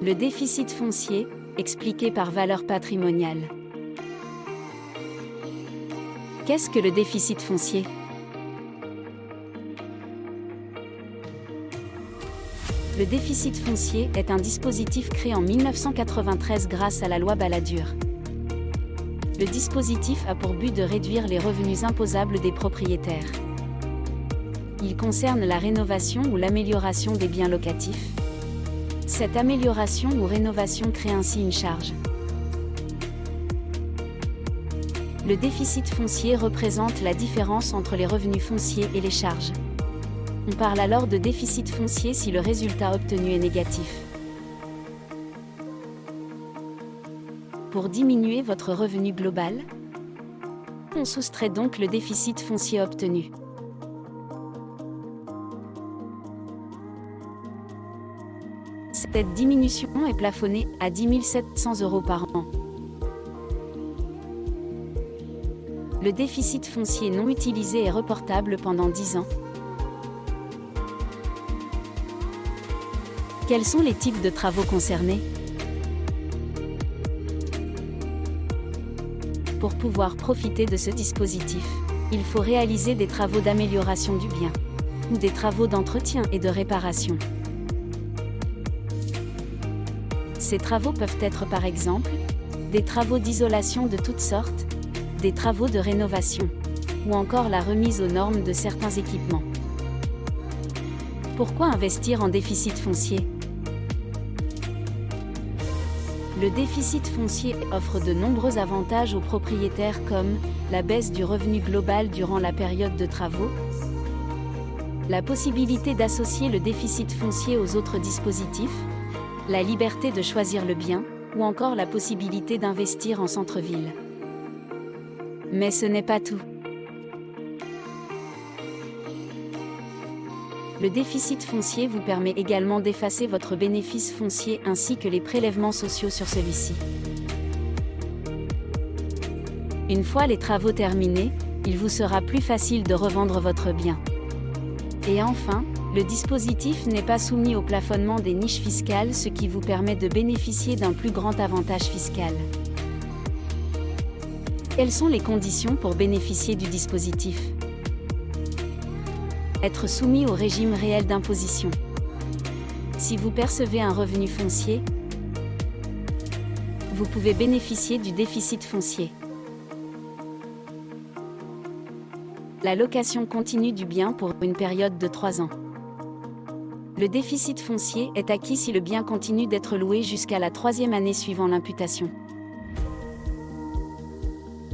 Le déficit foncier, expliqué par valeur patrimoniale. Qu'est-ce que le déficit foncier ? Le déficit foncier est un dispositif créé en 1993 grâce à la loi Balladur. Le dispositif a pour but de réduire les revenus imposables des propriétaires. Il concerne la rénovation ou l'amélioration des biens locatifs. Cette amélioration ou rénovation crée ainsi une charge. Le déficit foncier représente la différence entre les revenus fonciers et les charges. On parle alors de déficit foncier si le résultat obtenu est négatif. Pour diminuer votre revenu global, on soustrait donc le déficit foncier obtenu. Cette diminution est plafonnée à 10 700 € par an. Le déficit foncier non utilisé est reportable pendant 10 ans. Quels sont les types de travaux concernés ? Pour pouvoir profiter de ce dispositif, il faut réaliser des travaux d'amélioration du bien, ou des travaux d'entretien et de réparation. Ces travaux peuvent être par exemple, des travaux d'isolation de toutes sortes, des travaux de rénovation, ou encore la remise aux normes de certains équipements. Pourquoi investir en déficit foncier ? Le déficit foncier offre de nombreux avantages aux propriétaires comme la baisse du revenu global durant la période de travaux, la possibilité d'associer le déficit foncier aux autres dispositifs, la liberté de choisir le bien, ou encore la possibilité d'investir en centre-ville. Mais ce n'est pas tout. Le déficit foncier vous permet également d'effacer votre bénéfice foncier ainsi que les prélèvements sociaux sur celui-ci. Une fois les travaux terminés, il vous sera plus facile de revendre votre bien. Et enfin, le dispositif n'est pas soumis au plafonnement des niches fiscales, ce qui vous permet de bénéficier d'un plus grand avantage fiscal. Quelles sont les conditions pour bénéficier du dispositif ? Être soumis au régime réel d'imposition. Si vous percevez un revenu foncier, vous pouvez bénéficier du déficit foncier. La location continue du bien pour une période de 3 ans. Le déficit foncier est acquis si le bien continue d'être loué jusqu'à la 3e année suivant l'imputation.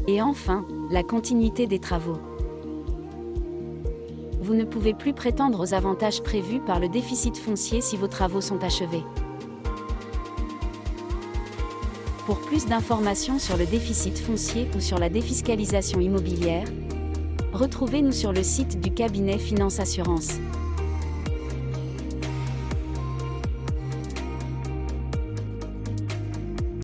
Et enfin, la continuité des travaux. Vous ne pouvez plus prétendre aux avantages prévus par le déficit foncier si vos travaux sont achevés. Pour plus d'informations sur le déficit foncier ou sur la défiscalisation immobilière, retrouvez-nous sur le site du cabinet Finance Assurance.